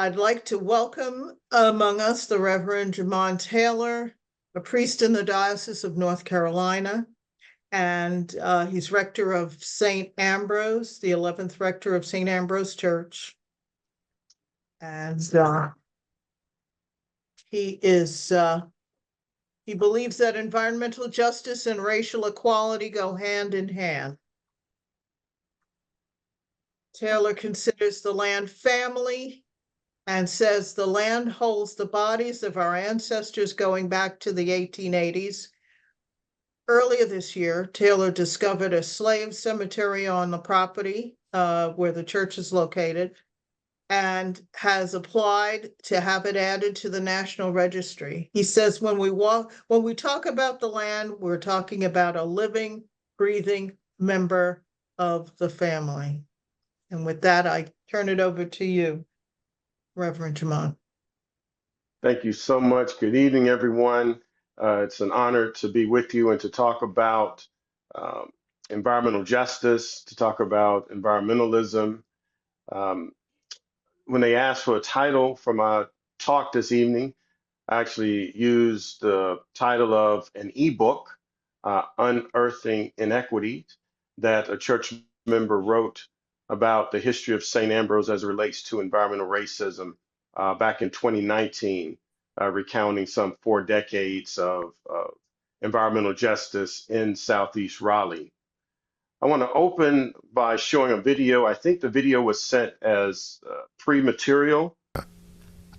I'd like to welcome among us the Reverend Jamon Taylor, a priest in the Diocese of North Carolina, and he's rector of St. Ambrose, the 11th rector of St. Ambrose Church. And he believes that environmental justice and racial equality go hand in hand. Taylor considers the land family and says the land holds the bodies of our ancestors going back to the 1880s. Earlier this year, Taylor discovered a slave cemetery on the property where the church is located and has applied to have it added to the National Registry. He says when we talk about the land, we're talking about a living, breathing member of the family. And with that, I turn it over to you, Reverend Jamon. Thank you so much. Good evening, everyone. It's an honor to be with you and to talk about environmental justice, to talk about environmentalism. When they asked for a title for my talk this evening, I actually used the title of an ebook, Unearthing Inequity, that a church member wrote about the history of St. Ambrose as it relates to environmental racism back in 2019, recounting some 4 decades of environmental justice in Southeast Raleigh. I want to open by showing a video. I think the video was sent as pre-material.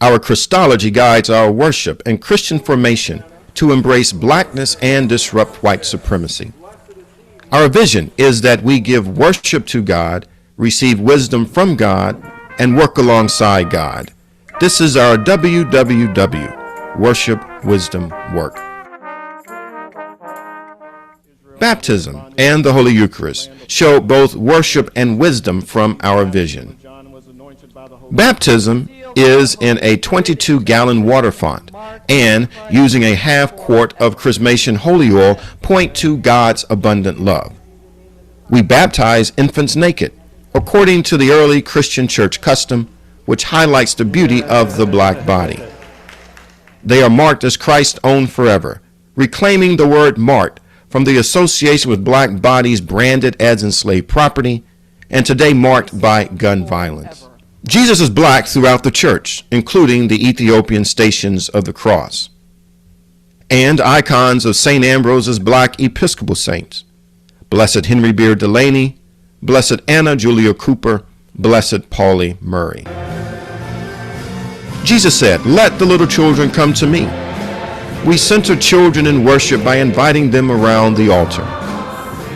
Our Christology guides our worship and Christian formation to embrace blackness and disrupt white supremacy. Our vision is that we give worship to God, receive wisdom from God, and work alongside God. This is our WWW, Worship, Wisdom, Work. Baptism and the Holy Eucharist show both worship and wisdom from our vision. Baptism is in a 22-gallon water font, and using a half quart of chrismation holy oil point to God's abundant love. We baptize infants naked, according to the early Christian church custom, which highlights the beauty of the black body. They are marked as Christ's own forever, reclaiming the word marked from the association with black bodies branded as enslaved property, and today marked by gun violence. Jesus is black throughout the church, including the Ethiopian Stations of the Cross, and icons of St. Ambrose's black Episcopal saints: Blessed Henry Beard Delaney, Blessed Anna Julia Cooper, Blessed Pauli Murray. Jesus said, "Let the little children come to me." We center children in worship by inviting them around the altar.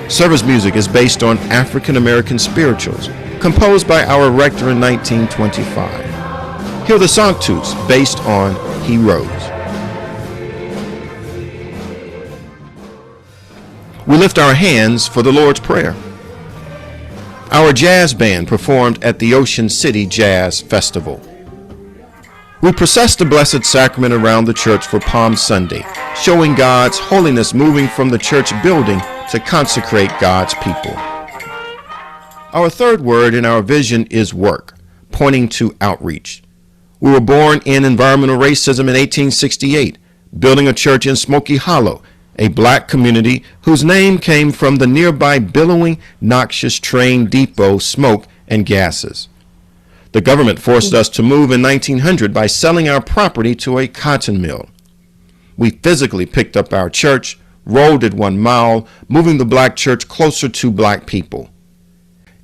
Service music is based on African American spirituals, composed by our rector in 1925. Hear the Sanctus, based on He Rose. We lift our hands for the Lord's Prayer. Our jazz band performed at the Ocean City Jazz Festival. We process the Blessed Sacrament around the church for Palm Sunday, showing God's holiness moving from the church building to consecrate God's people. Our third word in our vision is work, pointing to outreach. We were born in environmental racism in 1868, building a church in Smoky Hollow, a black community whose name came from the nearby billowing, noxious train depot smoke and gases. The government forced us to move in 1900 by selling our property to a cotton mill. We physically picked up our church, rolled it 1 mile, moving the black church closer to black people.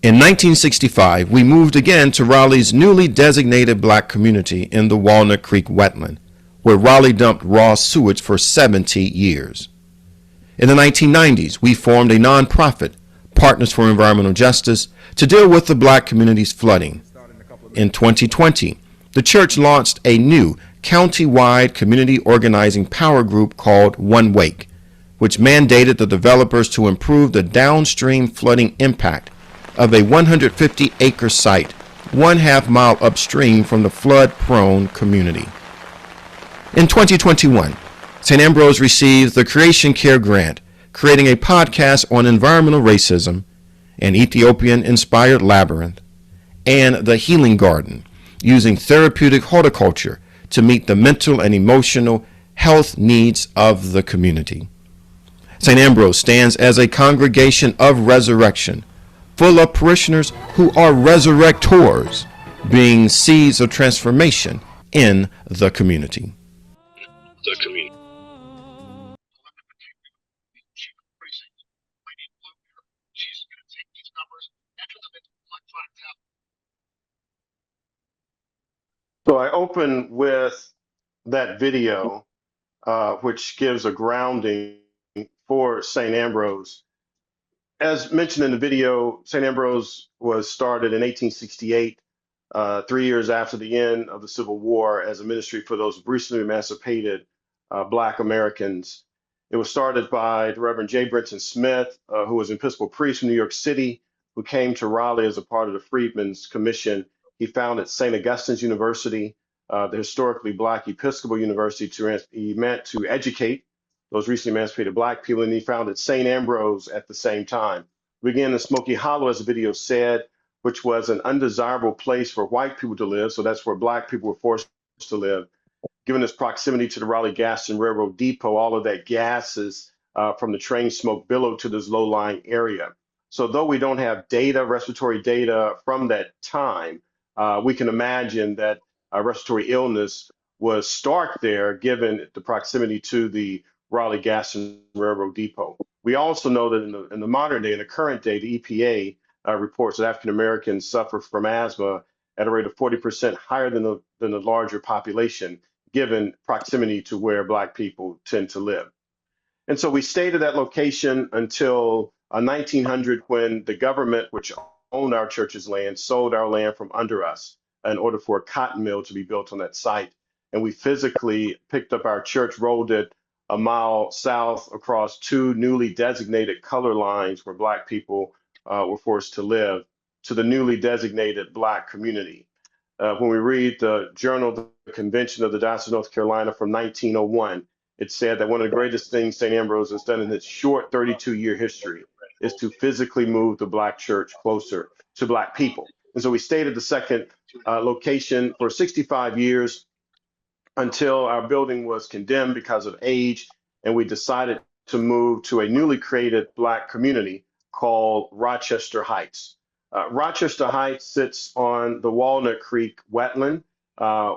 In 1965, we moved again to Raleigh's newly designated black community in the Walnut Creek wetland, where Raleigh dumped raw sewage for 70 years. In the 1990s, we formed a nonprofit, Partners for Environmental Justice, to deal with the black community's flooding. In 2020, the church launched a new county-wide community organizing power group called One Wake, which mandated the developers to improve the downstream flooding impact of a 150-acre site 1/2 mile upstream from the flood-prone community. In 2021, St. Ambrose received the Creation Care Grant, creating a podcast on environmental racism, an Ethiopian-inspired labyrinth, and The Healing Garden, using therapeutic horticulture to meet the mental and emotional health needs of the community. St. Ambrose stands as a congregation of resurrection, full of parishioners who are resurrectors, being seeds of transformation in the community. So I open with that video, which gives a grounding for St. Ambrose. As mentioned in the video, St. Ambrose was started in 1868, 3 years after the end of the Civil War, as a ministry for those recently emancipated Black Americans. It was started by the Reverend J. Brenton Smith, who was an Episcopal priest from New York City, who came to Raleigh as a part of the Freedmen's Commission. He founded St. Augustine's University, the historically Black Episcopal University, he meant to educate those recently emancipated Black people, and he founded St. Ambrose at the same time. We began in Smoky Hollow, as the video said, which was an undesirable place for white people to live. So that's where Black people were forced to live. Given its proximity to the Raleigh Gas and Railroad Depot, all of that gases from the train smoke billowed to this low-lying area. So though we don't have data, respiratory data from that time, we can imagine that respiratory illness was stark there, given the proximity to the Raleigh Gas and Railroad Depot. We also know that in the modern day, in the current day, the EPA reports that African Americans suffer from asthma at a rate of 40% higher than the larger population, given proximity to where Black people tend to live. And so we stayed at that location until 1900, when the government, which owned our church's land, sold our land from under us in order for a cotton mill to be built on that site. And we physically picked up our church, rolled it a mile south across two newly designated color lines where Black people were forced to live, to the newly designated Black community. When we read the Journal of the Convention of the Diocese of North Carolina from 1901, it said that one of the greatest things St. Ambrose has done in its short 32-year history is to physically move the Black church closer to Black people. And so we stayed at the second location for 65 years until our building was condemned because of age, and we decided to move to a newly created Black community called Rochester Heights. Rochester Heights sits on the Walnut Creek wetland,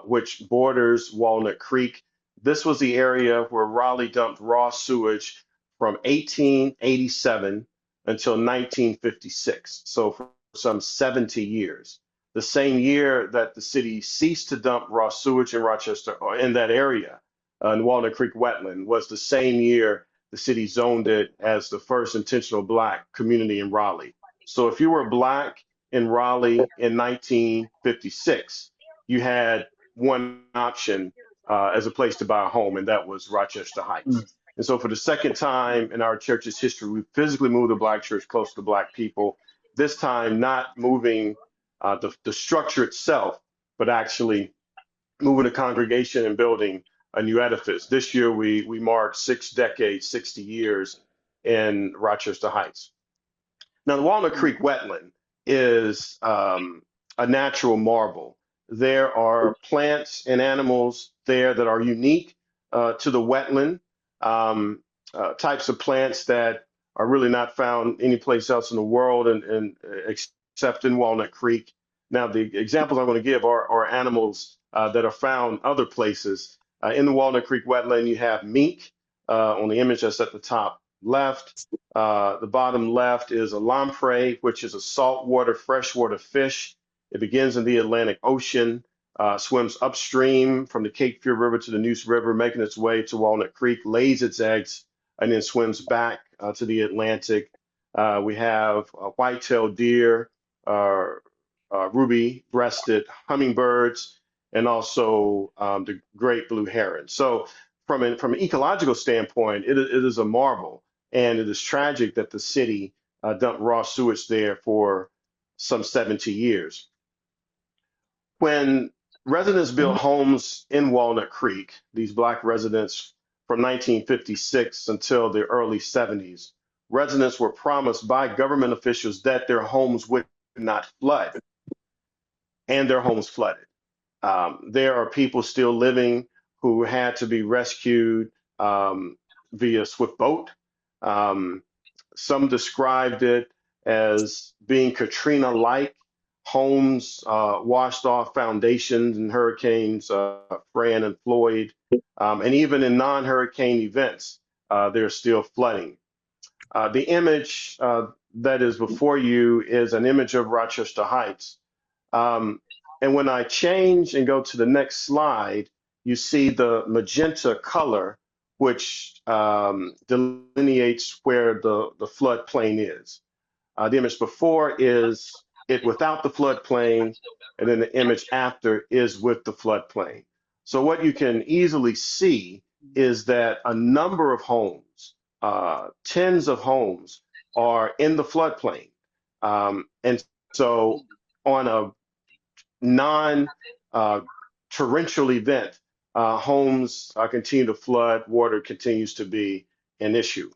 which borders Walnut Creek. This was the area where Raleigh dumped raw sewage from 1887 until 1956, so for some 70 years. The same year that the city ceased to dump raw sewage in Rochester, or in that area, in Walnut Creek wetland, was the same year the city zoned it as the first intentional Black community in Raleigh. So if you were Black in Raleigh in 1956, you had one option as a place to buy a home, and that was Rochester Heights. And so for the second time in our church's history, we physically moved the Black church close to Black people, this time not moving the structure itself, but actually moving the congregation and building a new edifice. This year, we marked 6 decades, 60 years in Rochester Heights. Now, the Walnut Creek wetland is a natural marvel. There are plants and animals there that are unique to the wetland, types of plants that are really not found anyplace else in the world, and except in Walnut Creek. Now, the examples I'm going to give are animals that are found other places. In the Walnut Creek wetland, you have mink on the image that's at the top left. The bottom left is a lamprey, which is a saltwater, freshwater fish. It begins in the Atlantic Ocean, swims upstream from the Cape Fear River to the Neuse River, making its way to Walnut Creek, lays its eggs, and then swims back to the Atlantic. We have white-tailed deer, ruby-breasted hummingbirds, and also the great blue heron. So from an ecological standpoint, it is a marvel, and it is tragic that the city dumped raw sewage there for some 70 years. When residents built homes in Walnut Creek, these Black residents from 1956 until the early 70s, residents were promised by government officials that their homes would not flood, and their homes flooded. There are people still living who had to be rescued via swift boat. Um, some described it as being Katrina-like. Homes washed off foundations in hurricanes Fran and Floyd. And even in non-hurricane events, there's still flooding. The image that is before you is an image of Rochester Heights. Um, and when I change and go to the next slide, you see the magenta color, which delineates where the floodplain is. The image before is it without the floodplain, and then the image after is with the floodplain. So what you can easily see is that a number of homes, tens of homes, are in the floodplain. And so on a non torrential event, homes continue to flood, water continues to be an issue.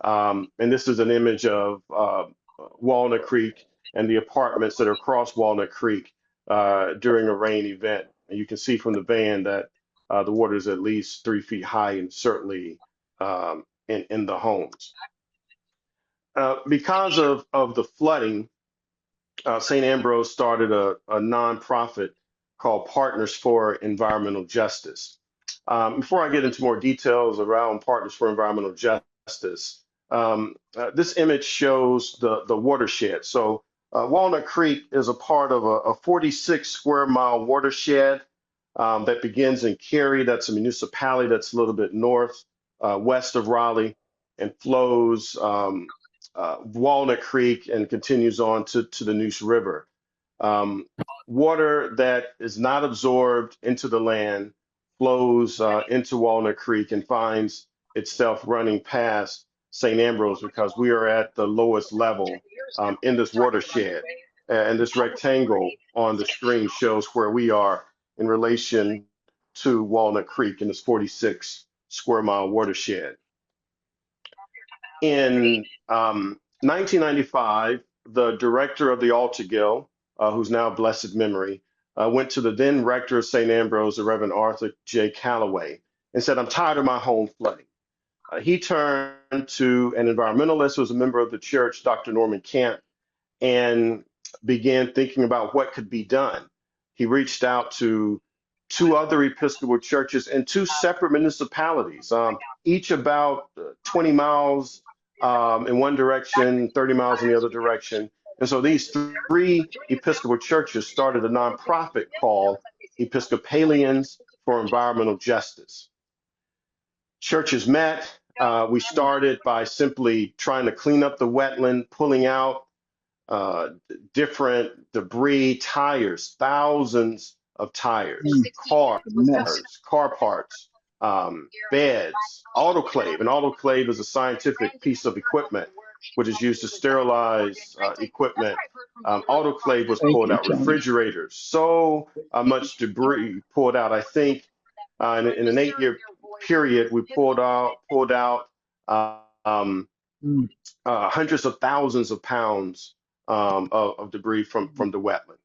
And this is an image of Walnut Creek and the apartments that are across Walnut Creek during a rain event. And you can see from the van that the water is at least 3 feet high and certainly in the homes. Because of the flooding, St. Ambrose started a nonprofit called Partners for Environmental Justice. Before I get into more details around Partners for Environmental Justice, this image shows the watershed. So Walnut Creek is a part of a 46 square mile watershed that begins in Cary. That's a municipality that's a little bit north, west of Raleigh, and flows Walnut Creek and continues on to the Neuse River. Water that is not absorbed into the land flows into Walnut Creek and finds itself running past St. Ambrose because we are at the lowest level in this watershed. And this rectangle on the screen shows where we are in relation to Walnut Creek in this 46 square mile watershed. In 1995, the director of the Altar Guild, who's now blessed memory, went to the then rector of St. Ambrose, the Reverend Arthur J. Calloway, and said, "I'm tired of my home flooding." He turned to an environmentalist who was a member of the church, Dr. Norman Camp, and began thinking about what could be done. He reached out to two other Episcopal churches in two separate municipalities, each about 20 miles in one direction, 30 miles in the other direction. And so these three Episcopal churches started a nonprofit called Episcopalians for Environmental Justice. Churches met. We started by simply trying to clean up the wetland, pulling out different debris, tires, thousands of tires, cars, car parts, beds, autoclave. An autoclave is a scientific piece of equipment which is used to sterilize equipment. Autoclave was pulled out, refrigerators, so much debris pulled out. I think in an 8-year period, we pulled out hundreds of thousands of pounds of debris from the wetland.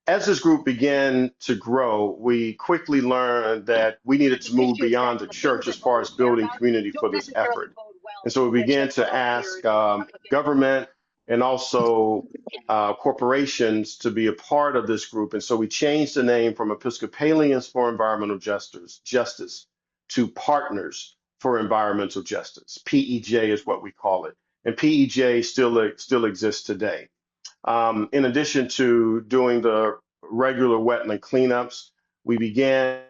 As this group began to grow, we quickly learned that we needed to move beyond the church as far as building community for this effort. And so we began to ask government and also corporations to be a part of this group. And so we changed the name from Episcopalians for Environmental Justice to Partners for Environmental Justice. PEJ is what we call it. And PEJ still exists today. In addition to doing the regular wetland cleanups, we began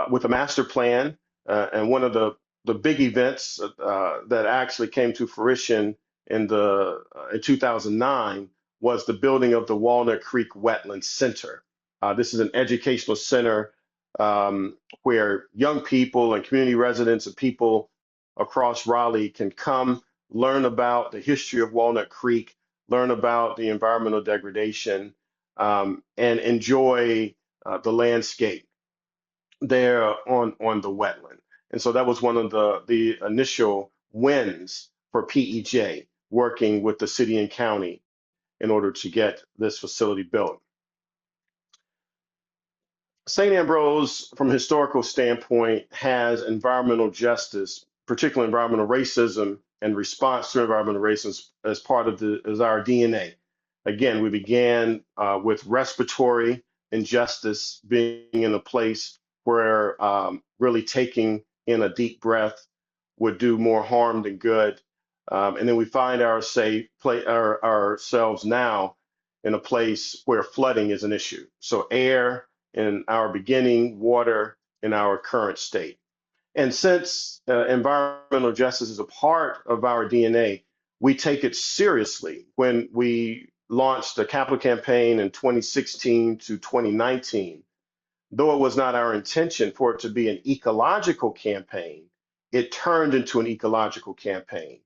with a master plan. And one of the big events that actually came to fruition in 2009 was the building of the Walnut Creek Wetland Center. This is an educational center where young people and community residents and people across Raleigh can come learn about the history of Walnut Creek, learn about the environmental degradation, and enjoy the landscape there on the wetland. And so that was one of the initial wins for PEJ, working with the city and county in order to get this facility built. St. Ambrose, from a historical standpoint, has environmental justice, particularly environmental racism and response to environmental racism as part of as our DNA. Again, we began with respiratory injustice being in a place where really taking in a deep breath would do more harm than good. And then we find ourselves now in a place where flooding is an issue. So air in our beginning, water in our current state. And since environmental justice is a part of our DNA, we take it seriously. When we launched the capital campaign in 2016 to 2019, though it was not our intention for it to be an ecological campaign, it turned into an ecological campaign.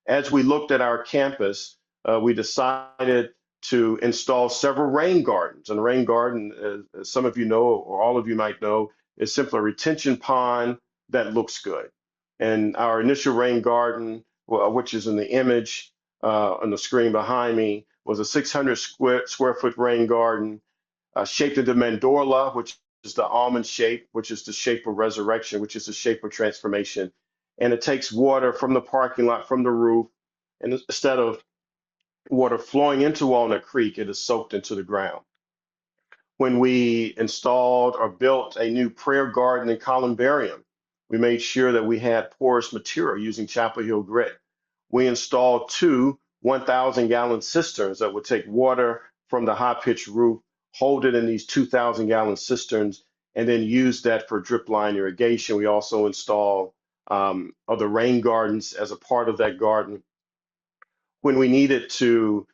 As we looked at our campus, we decided to install several rain gardens. And a rain garden, as some of you know, or all of you might know, is simply a retention pond that looks good. And our initial rain garden, which is in the image on the screen behind me, was a 600 square foot rain garden shaped into mandorla, which is the almond shape, which is the shape of resurrection, which is the shape of transformation. And it takes water from the parking lot, from the roof, and instead of water flowing into Walnut Creek, it is soaked into the ground. When we installed or built a new prayer garden and columbarium, we made sure that we had porous material using Chapel Hill grit. We installed two 1,000-gallon cisterns that would take water from the high-pitched roof, hold it in these 2,000-gallon cisterns, and then use that for drip line irrigation. We also installed other rain gardens as a part of that garden. When we needed to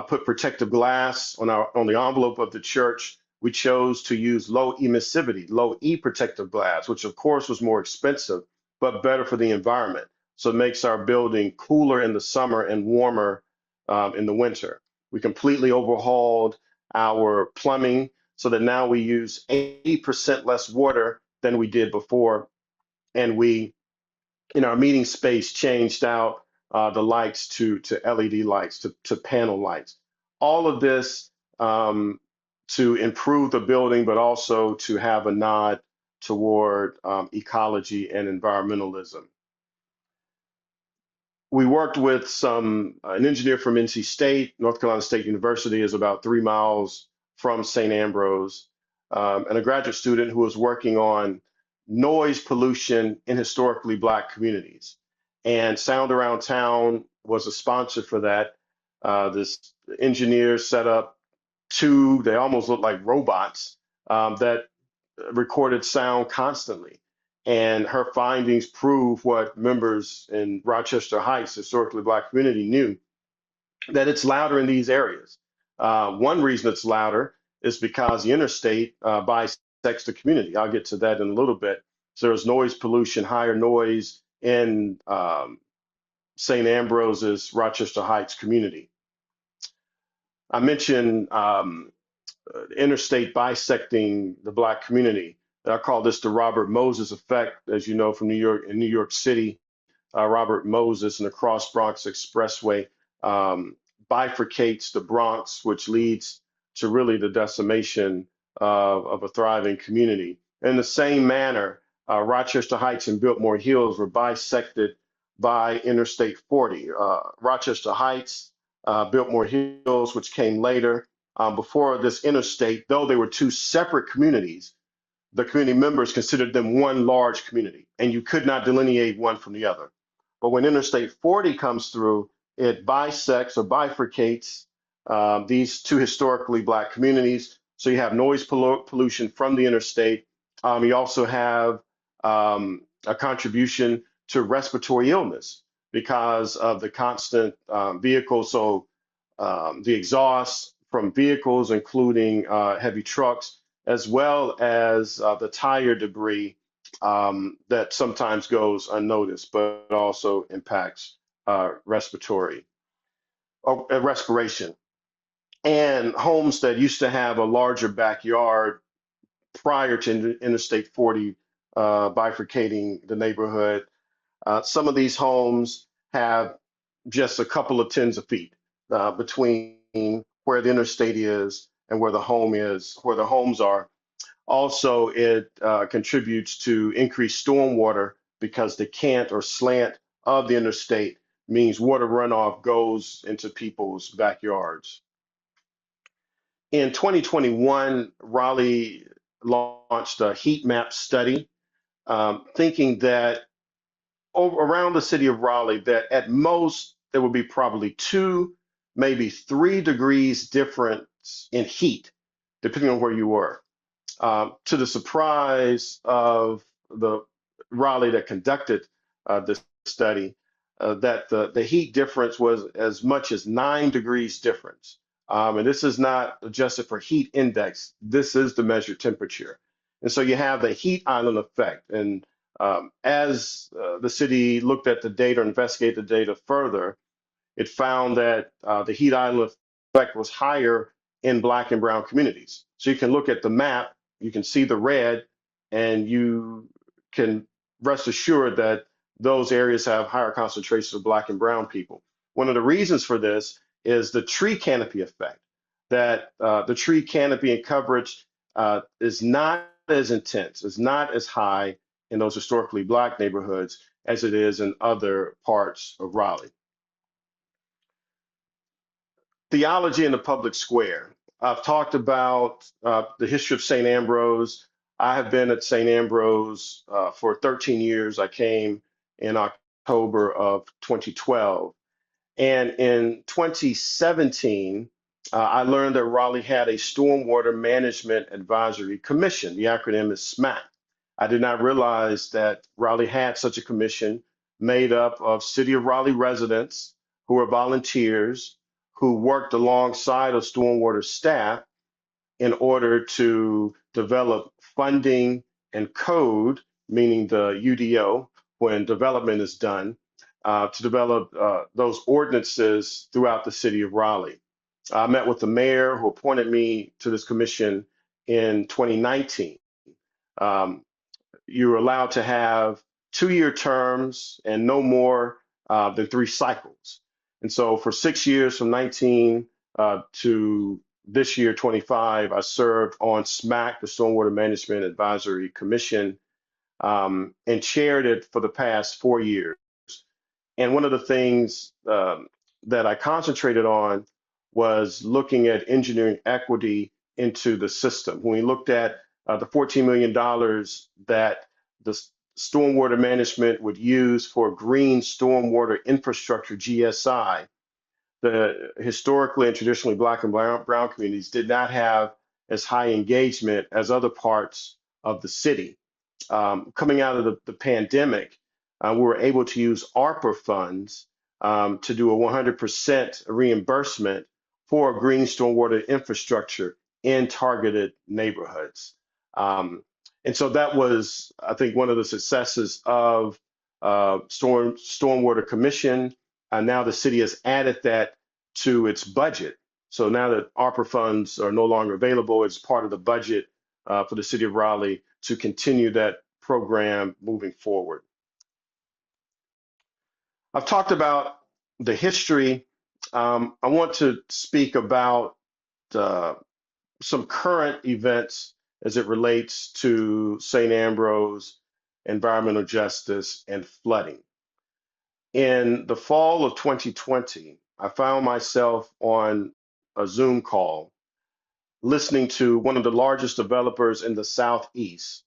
put protective glass on the envelope of the church, we chose to use low emissivity, low E protective glass, which of course was more expensive, but better for the environment. So it makes our building cooler in the summer and warmer in the winter. We completely overhauled our plumbing so that now we use 80% less water than we did before. And we, in our meeting space, changed out the lights to LED lights, to panel lights. All of this to improve the building, but also to have a nod toward ecology and environmentalism. We worked with an engineer from NC State. North Carolina State University is about 3 miles from St. Ambrose, and a graduate student who was working on noise pollution in historically Black communities. And Sound Around Town was a sponsor for that. This engineer set up two, they almost look like robots, that recorded sound constantly. And her findings prove what members in Rochester Heights, historically Black community, knew, that it's louder in these areas. One reason it's louder is because the interstate bisects the community. I'll get to that in a little bit. So there's noise pollution, higher noise in St. Ambrose's Rochester Heights community. I mentioned interstate bisecting the Black community. I call this the Robert Moses effect. As you know, from New York, in New York City, Robert Moses and the Cross Bronx Expressway bifurcates the Bronx, which leads to really the decimation of a thriving community. In the same manner, Rochester Heights and Biltmore Hills were bisected by Interstate 40. Rochester Heights, Biltmore Hills, which came later, before this interstate, though they were two separate communities, the community members considered them one large community, and you could not delineate one from the other. But when Interstate 40 comes through, it bisects or bifurcates these two historically Black communities. So you have noise pollution from the interstate. You also have a contribution to respiratory illness because of the constant vehicles. So the exhaust from vehicles, including heavy trucks, as well as the tire debris that sometimes goes unnoticed, but also impacts respiration. And homes that used to have a larger backyard prior to Interstate 40 bifurcating the neighborhood, some of these homes have just a couple of tens of feet between where the interstate is and where the home is, where the homes are. Also, it contributes to increased stormwater because the cant or slant of the interstate means water runoff goes into people's backyards. In 2021, Raleigh launched a heat map study, thinking that around the city of Raleigh, that at most there would be probably 2, maybe 3 degrees difference in heat, depending on where you were. To the surprise of the Raleigh that conducted this study, that the heat difference was as much as 9 degrees difference. And this is not adjusted for heat index. This is the measured temperature. And so you have the heat island effect. And as the city looked at the data, investigated the data further, it found that the heat island effect was higher in Black and brown communities. So you can look at the map, you can see the red, and you can rest assured that those areas have higher concentrations of Black and brown people. One of the reasons for this is the tree canopy effect, that the tree canopy and coverage is not as intense, is not as high in those historically Black neighborhoods as it is in other parts of Raleigh. Theology in the public square. I've talked about the history of St. Ambrose. I have been at St. Ambrose for 13 years. I came in October of 2012. And in 2017, I learned that Raleigh had a Stormwater Management Advisory Commission. The acronym is SMAC. I did not realize that Raleigh had such a commission made up of City of Raleigh residents who are volunteers who worked alongside of stormwater staff in order to develop funding and code, meaning the UDO, when development is done, to develop those ordinances throughout the city of Raleigh. I met with the mayor who appointed me to this commission in 2019. You're allowed to have 2-year terms and no more than 3 cycles. And so for 6 years, from 19 to this year, 25, I served on SMAC, the Stormwater Management Advisory Commission, and chaired it for the past 4 years. And one of the things that I concentrated on was looking at engineering equity into the system. When we looked at the $14 million that the stormwater management would use for green stormwater infrastructure, GSI, the historically and traditionally Black and brown communities did not have as high engagement as other parts of the city. Coming out of the pandemic, we were able to use ARPA funds to do a 100% reimbursement for green stormwater infrastructure in targeted neighborhoods. And so that was, I think, one of the successes of Stormwater Commission. Now the city has added that to its budget. So now that ARPA funds are no longer available, it's part of the budget for the city of Raleigh to continue that program moving forward. I've talked about the history. I want to speak about some current events as it relates to St. Ambrose, environmental justice, and flooding. In the fall of 2020, I found myself on a Zoom call listening to one of the largest developers in the Southeast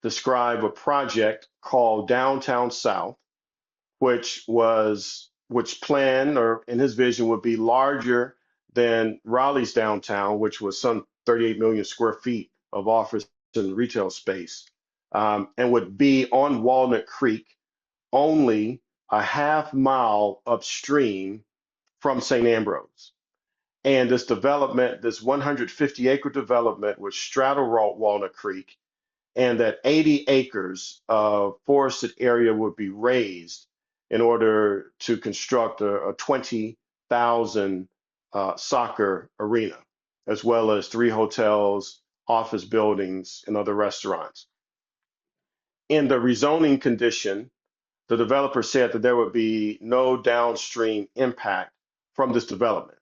describe a project called Downtown South, which planned, or in his vision, would be larger than Raleigh's downtown, which was some 38 million square feet of office and retail space, and would be on Walnut Creek, only a half mile upstream from St. Ambrose. And this development, this 150-acre development, would straddle Walnut Creek, and that 80 acres of forested area would be raised in order to construct a 20,000 soccer arena, as well as 3 hotels, office buildings, and other restaurants. In the rezoning condition, the developer said that there would be no downstream impact from this development,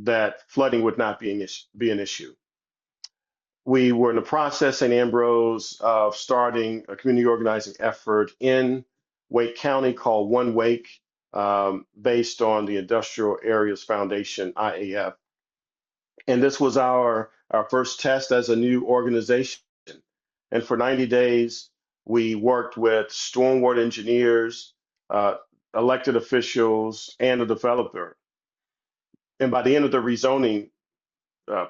that flooding would not be an issue. We were in the process, St. Ambrose, of starting a community organizing effort in Wake County called One Wake, based on the Industrial Areas Foundation, IAF. And this was our first test as a new organization. And for 90 days, we worked with stormwater engineers, uh, elected officials, and a developer. And by the end of the rezoning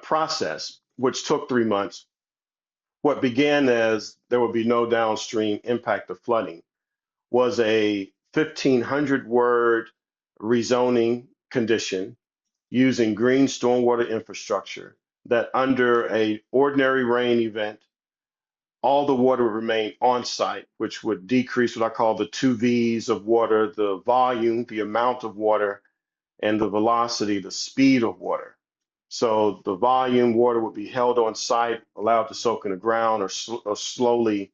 process, which took 3 months, what began as there would be no downstream impact of flooding was a 1,500 word rezoning condition using green stormwater infrastructure that under a ordinary rain event, all the water would remain on site, which would decrease what I call the two V's of water, the volume, the amount of water, and the velocity, the speed of water. So the volume water would be held on site, allowed to soak in the ground, or slowly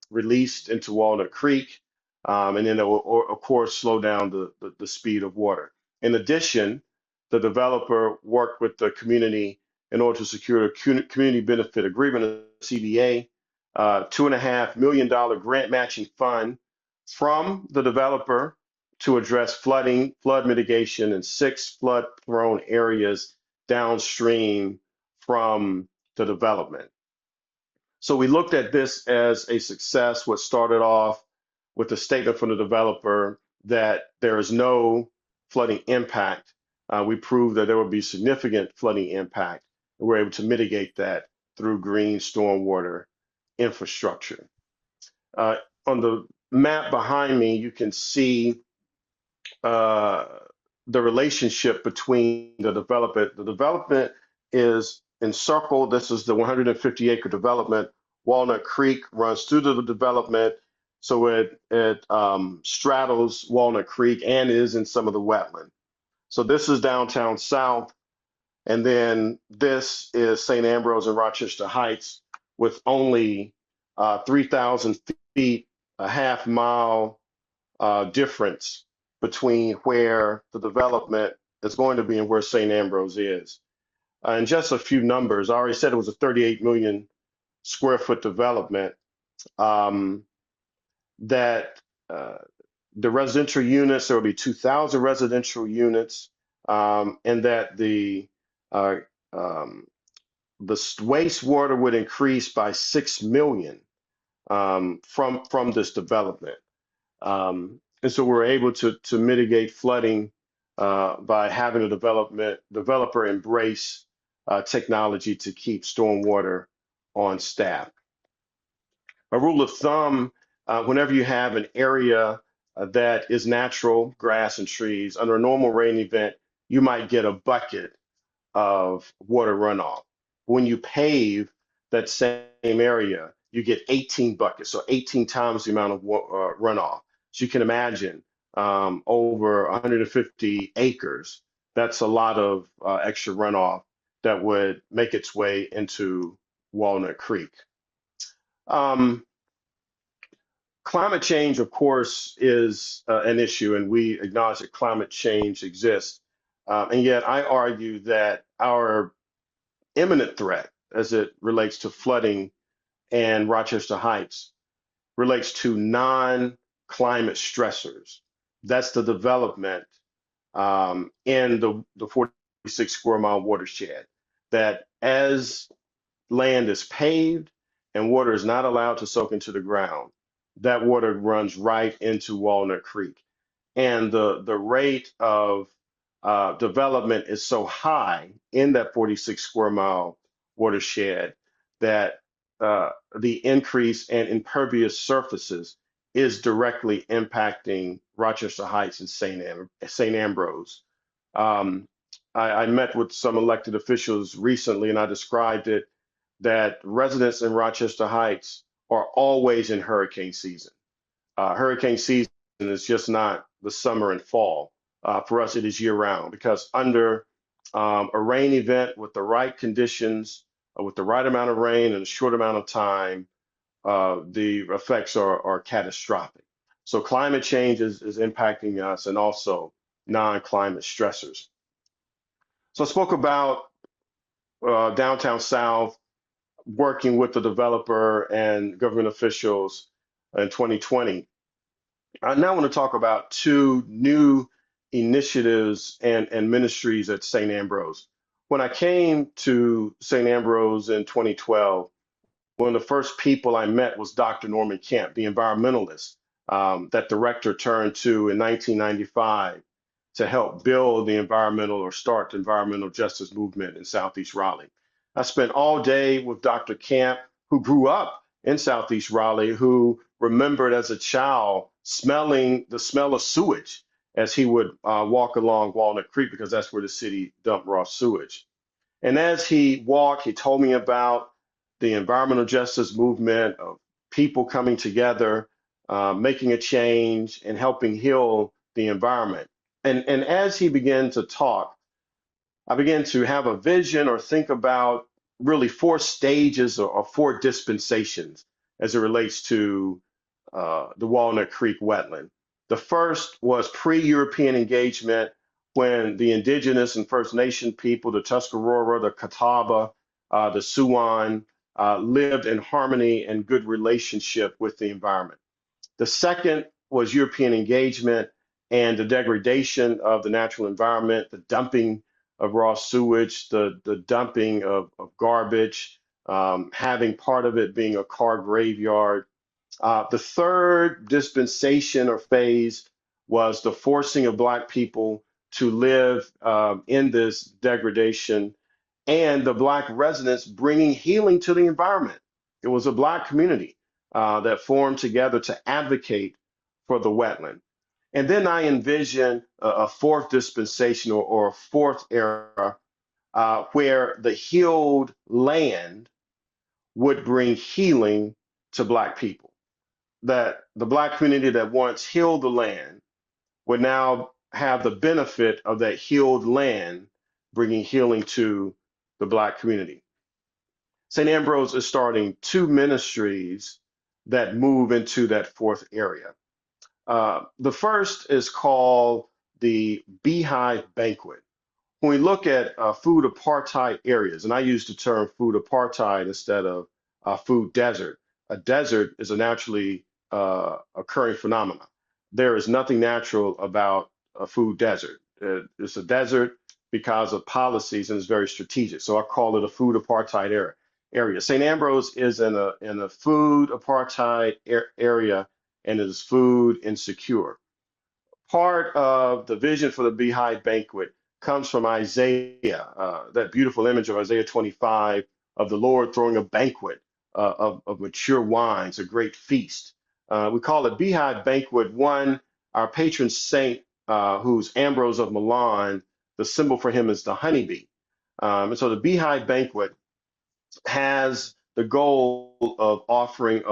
released into Walnut Creek. And then it will, of course, slow down the speed of water. In addition, the developer worked with the community in order to secure a community benefit agreement, a CBA, $2.5 million grant matching fund from the developer to address flooding, flood mitigation in 6 flood-prone areas downstream from the development. So we looked at this as a success. What started off with a statement from the developer that there is no flooding impact. We proved that there would be significant flooding impact. And we're able to mitigate that through green stormwater infrastructure. On the map behind me, you can see uh, the relationship between the development. The development is encircled. This is the 150-acre development. Walnut Creek runs through the development, so it straddles Walnut Creek and is in some of the wetland. So this is downtown South, and then this is St. Ambrose and Rochester Heights with only 3,000 feet, a half mile difference between where the development is going to be and where St. Ambrose is. And just a few numbers, I already said it was a 38 million square foot development, that the residential units, there will be 2,000 residential units, and that uh, um, the wastewater would increase by 6 million from this development. And so we're able to mitigate flooding by having a developer embrace technology to keep stormwater on staff. A rule of thumb, whenever you have an area that is natural, grass and trees, under a normal rain event, you might get a bucket of water runoff. When you pave that same area, you get 18 buckets, so 18 times the amount of runoff. So you can imagine over 150 acres, that's a lot of extra runoff that would make its way into Walnut Creek. Um, Climate change, of course, is an issue, and we acknowledge that climate change exists. And yet I argue that our imminent threat as it relates to flooding and Rochester Heights relates to non-climate stressors. That's the development in the 46 square mile watershed, that as land is paved and water is not allowed to soak into the ground, that water runs right into Walnut Creek. And the rate of development is so high in that 46 square mile watershed that the increase in impervious surfaces is directly impacting Rochester Heights and St. Ambrose. I met with some elected officials recently, and I described it that residents in Rochester Heights are always in hurricane season. Hurricane season is just not the summer and fall. For us, it is year round, because under a rain event with the right conditions, with the right amount of rain in a short amount of time, the effects are catastrophic. So climate change is impacting us, and also non-climate stressors. So I spoke about downtown South, working with the developer and government officials in 2020. I now want to talk about two new initiatives and ministries at St. Ambrose. When I came to St. Ambrose in 2012, one of the first people I met was Dr. Norman Kemp, the environmentalist that the rector turned to in 1995 to help build the environmental or start the environmental justice movement in Southeast Raleigh. I spent all day with Dr. Camp, who grew up in Southeast Raleigh, who remembered as a child smelling the smell of sewage as he would walk along Walnut Creek, because that's where the city dumped raw sewage. And as he walked, he told me about the environmental justice movement of people coming together, making a change, and helping heal the environment. And as he began to talk, I began to have a vision or think about really four stages or four dispensations as it relates to the Walnut Creek wetland. The first was pre-European engagement, when the indigenous and First Nation people, the Tuscarora, the Catawba, the Siouan, lived in harmony and good relationship with the environment. The second was European engagement and the degradation of the natural environment, the dumping of raw sewage, the dumping of garbage, having part of it being a car graveyard. The third dispensation or phase was the forcing of Black people to live in this degradation, and the Black residents bringing healing to the environment. It was a Black community that formed together to advocate for the wetland. And then I envision a fourth dispensation or a fourth era where the healed land would bring healing to Black people. That the Black community that once healed the land would now have the benefit of that healed land bringing healing to the Black community. St. Ambrose is starting two ministries that move into that fourth area. The first is called the Beehive Banquet. When we look at food apartheid areas, and I use the term food apartheid instead of food desert, a desert is a naturally occurring phenomenon. There is nothing natural about a food desert. It's a desert because of policies, and it's very strategic. So I call it a food apartheid area. St. Ambrose is in a food apartheid area, and it is food insecure. Part of the vision for the Beehive Banquet comes from Isaiah, that beautiful image of Isaiah 25 of the Lord throwing a banquet of mature wines, a great feast. We call it Beehive Banquet. One, our patron saint, who's Ambrose of Milan, the symbol for him is the honeybee. And so the Beehive Banquet has the goal of offering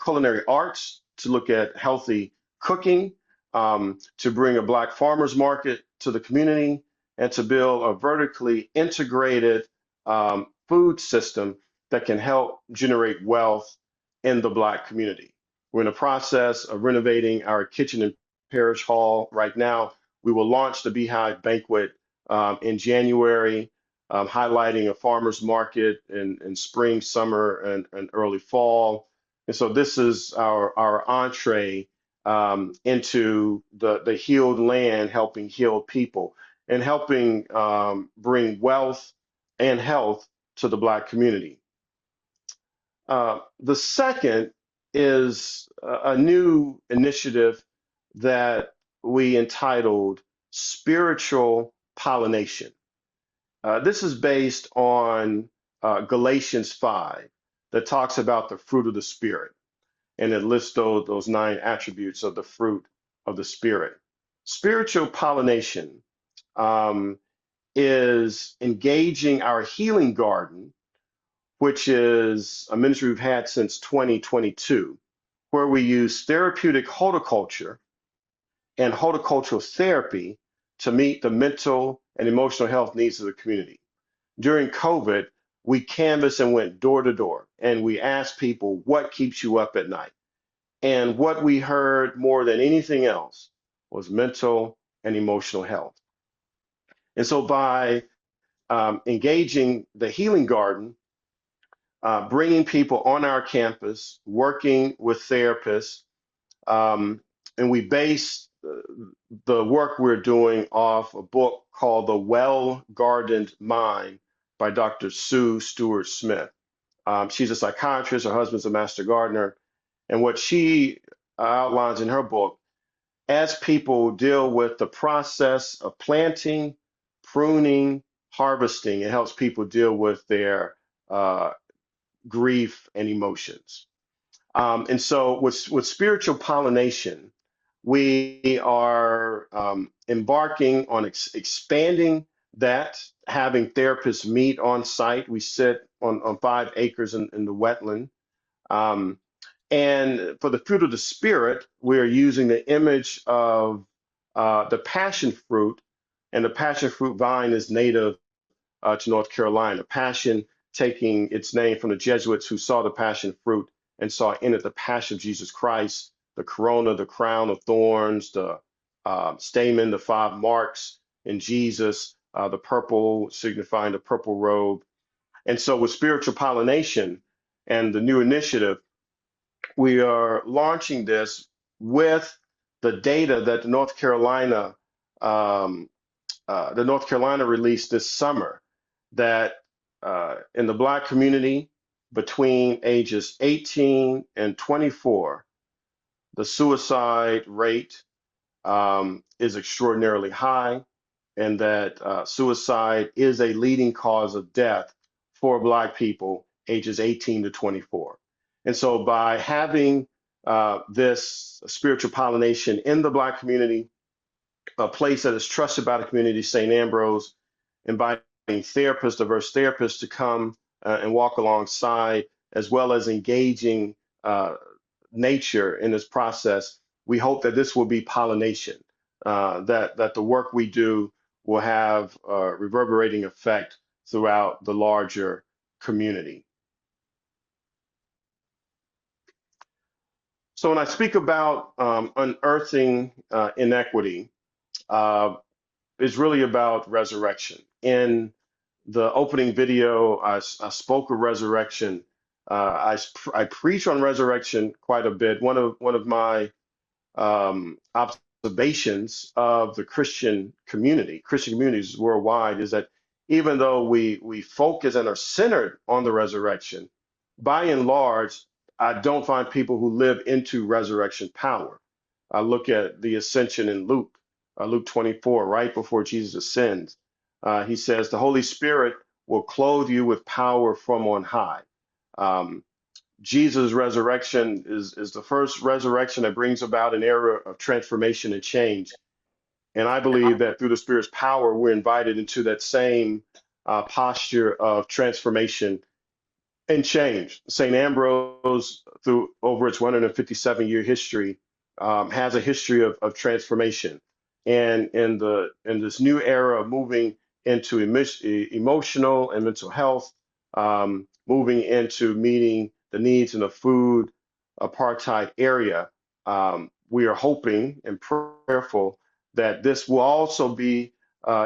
culinary arts to look at healthy cooking, to bring a Black farmers market to the community, and to build a vertically integrated food system that can help generate wealth in the Black community. We're in the process of renovating our kitchen and parish hall right now. We will launch the Beehive Banquet in January, highlighting a farmer's market in spring, summer, and early fall. And so this is our entree into the healed land, helping heal people and helping bring wealth and health to the Black community. The second is a new initiative that we entitled Spiritual Pollination. This is based on Galatians 5 that talks about the fruit of the Spirit, and it lists those 9 attributes of the fruit of the Spirit. Spiritual pollination is engaging our healing garden, which is a ministry we've had since 2022, where we use therapeutic horticulture and horticultural therapy to meet the mental and emotional health needs of the community. During COVID, we canvassed and went door to door, and we asked people, what keeps you up at night? And what we heard more than anything else was mental and emotional health. And so by engaging the healing garden, bringing people on our campus, working with therapists, and we base the work we're doing off a book called The Well-Gardened Mind by Dr. Sue Stewart Smith. She's a psychiatrist, her husband's a master gardener, and what she outlines in her book, as people deal with the process of planting, pruning, harvesting, it helps people deal with their grief and emotions. And so with spiritual pollination, we are embarking on expanding that, having therapists meet on site. We sit on 5 acres in the wetland. And for the fruit of the Spirit, we're using the image of the passion fruit, and the passion fruit vine is native to North Carolina. Passion taking its name from the Jesuits who saw the passion fruit and saw in it the passion of Jesus Christ, the corona, the crown of thorns, the stamen, the 5 marks in Jesus, the purple signifying the purple robe. And so with spiritual pollination and the new initiative, we are launching this with the data that the North Carolina released this summer, that in the Black community between ages 18 and 24, the suicide rate is extraordinarily high, and that suicide is a leading cause of death for Black people ages 18 to 24. And so by having this spiritual pollination in the Black community, a place that is trusted by the community, St. Ambrose, inviting therapists, diverse therapists to come and walk alongside, as well as engaging nature in this process. We hope that this will be pollination, that the work we do will have a reverberating effect throughout the larger community. So when I speak about unearthing inequity, is really about resurrection. In the opening video, I spoke of resurrection. I preach on resurrection quite a bit. One of my observations of the Christian communities worldwide, is that even though we focus and are centered on the resurrection, by and large, I don't find people who live into resurrection power. I look at the ascension in Luke 24, right before Jesus ascends. He says, the Holy Spirit will clothe you with power from on high. Jesus' resurrection is the first resurrection that brings about an era of transformation and change. And I believe that through the Spirit's power, we're invited into that same posture of transformation and change. St. Ambrose, through over its 157-year history, has a history of transformation. And in this new era of moving into emotional and mental health, moving into meeting the needs in the food apartheid area, we are hoping and prayerful that this will also be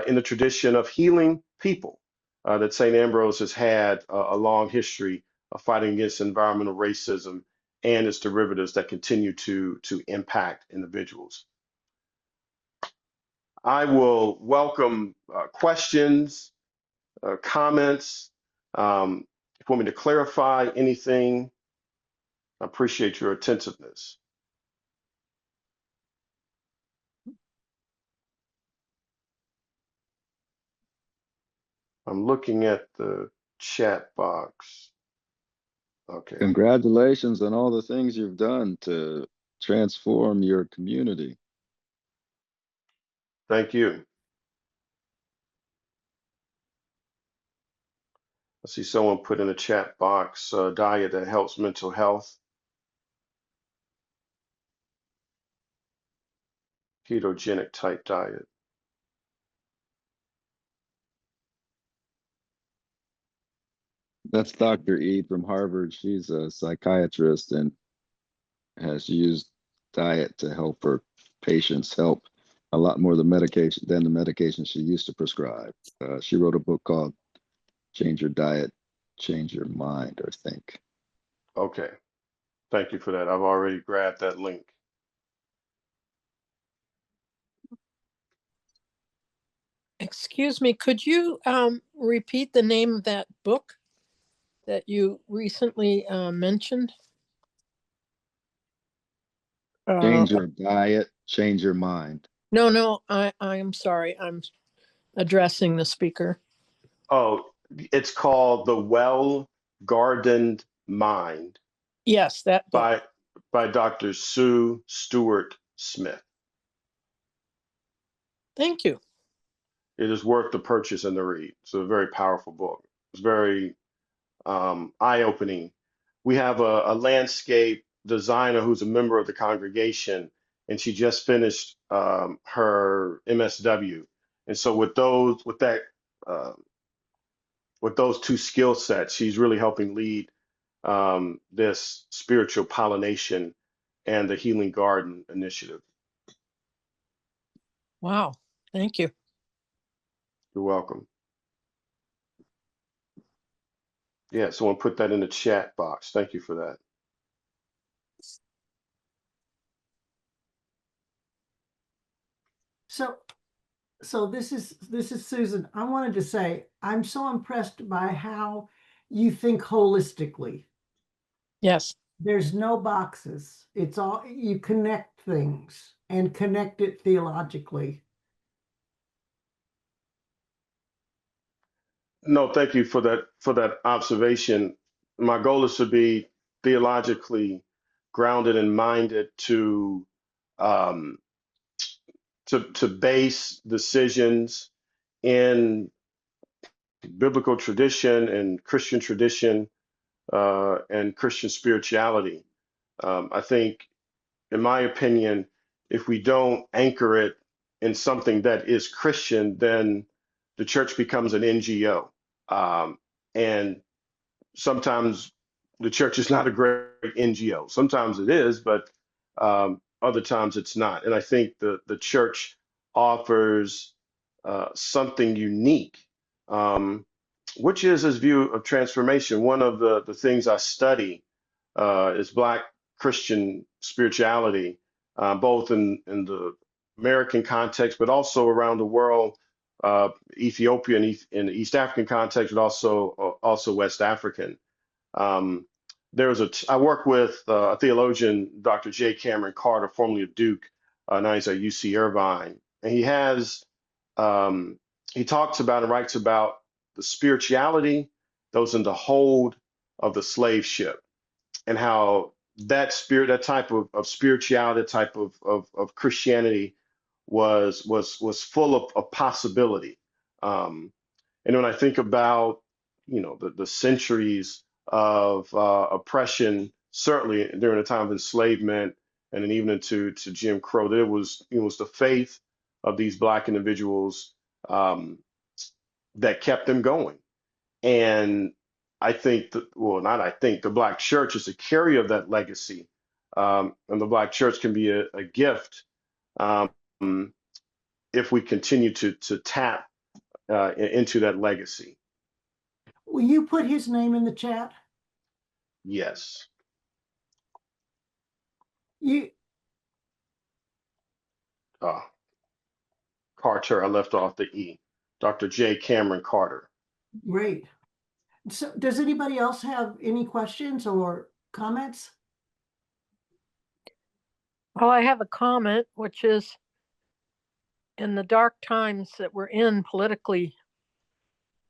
in the tradition of healing people, that St. Ambrose has had a long history of fighting against environmental racism and its derivatives that continue to impact individuals. I will welcome questions, comments. If you want me to clarify anything, I appreciate your attentiveness. I'm looking at the chat box. Okay. Congratulations on all the things you've done to transform your community. Thank you. I see someone put in the chat box, diet that helps mental health. Ketogenic type diet. That's Dr. E from Harvard. She's a psychiatrist and has used diet to help her patients help a lot more than the medication she used to prescribe. She wrote a book called Change Your Diet change your mind or think. Okay. Thank you for that. I've already grabbed that link. Excuse me, could you repeat the name of that book that you recently mentioned? Change your diet, change your mind. No, I'm sorry. I'm addressing the speaker. Oh, it's called The Well Gardened Mind Yes, that book. by Dr. Sue Stewart Smith. Thank you. It is worth the purchase and the read. It's a very powerful book. It's very eye-opening. We have a landscape designer who's a member of the congregation, and she just finished her MSW. And so uh, with those two skill sets, she's really helping lead this spiritual pollination and the Healing Garden initiative. Wow. Thank you. You're welcome. Yeah, someone put that in the chat box. Thank you for that. So this is Susan. I wanted to say I'm so impressed by how you think holistically. Yes. There's no boxes. It's all you connect things and connect it theologically. No, thank you for that observation. My goal is to be theologically grounded and minded um, to base decisions in biblical tradition and Christian tradition and Christian spirituality. I think, in my opinion, if we don't anchor it in something that is Christian, then the church becomes an NGO. And sometimes the church is not a great NGO. Sometimes it is, but other times it's not. And I think the church offers something unique, which is his view of transformation. One of the things I study is Black Christian spirituality, both in the American context, but also around the world, Ethiopia and in the East African context, but also West African. Um, I work with a theologian, Dr. J. Cameron Carter, formerly of Duke, now he's at UC Irvine, and he talks about and writes about the spirituality that was in the hold of the slave ship, and how that type of spirituality, that type of Christianity was full of possibility. And when I think about, the centuries of oppression, certainly during the time of enslavement, and then even to Jim Crow, that it was the faith of these Black individuals that kept them going. And I think not I think, the Black church is a carrier of that legacy. And the Black church can be a gift um, if we continue to tap into that legacy. Will you put his name in the chat? Yes. You Carter, I left off the E. Dr. J. Cameron Carter. Great. So does anybody else have any questions or comments? Well, I have a comment, which is in the dark times that we're in politically,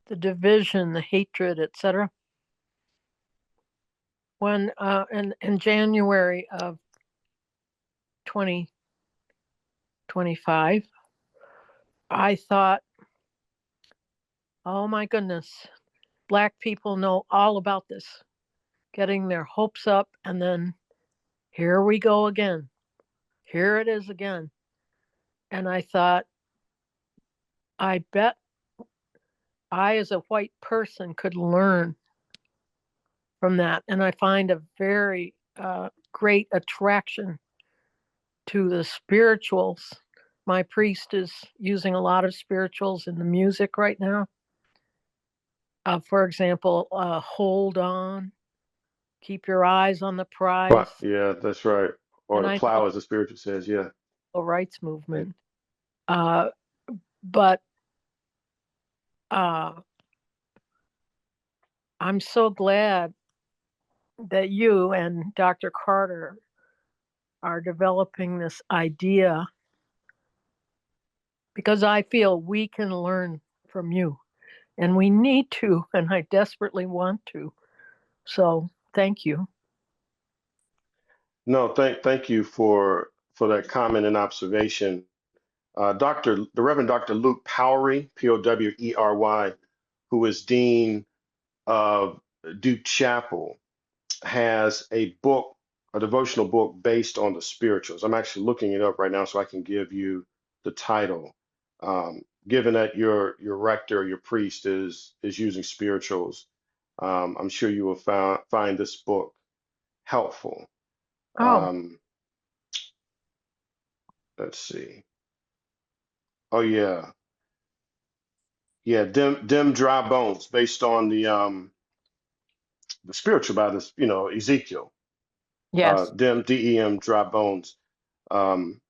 the division, the hatred, etc. When in January of 2025, I thought, oh my goodness, Black people know all about this, getting their hopes up, and then here we go again. Here it is again. And I thought, I bet I, as a white person, could learn from that. And I find a very great attraction to the spirituals. My priest is using a lot of spirituals in the music right now. For example, hold on, keep your eyes on the prize. Yeah, that's right. Or And the I know plow, as the spiritual says. Yeah. the rights movement. But I'm so glad that you and Dr. Carter are developing this idea, because I feel we can learn from you, and we need to, and I desperately want to. So thank you. No, thank you for that comment and observation. The Reverend Dr. Luke Powery, Powery, who is Dean of Duke Chapel, has a book, a devotional book based on the spirituals. I'm actually looking it up right now so I can give you the title. Given that your rector, your priest is using spirituals, I'm sure you will find this book helpful. Oh, Let's see. Oh yeah, dim dry bones, based on the spiritual by this, Ezekiel. yes. DEM dry bones. Um,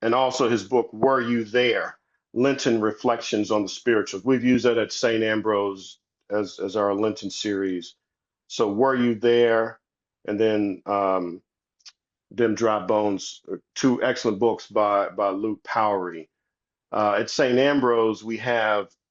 and also his book, Were You There? Lenten Reflections on the Spirituals. We've used that at St. Ambrose as our Lenten series. So Were You There? And then Dim Dry Bones, two excellent books by Luke Powery. At St. Ambrose, we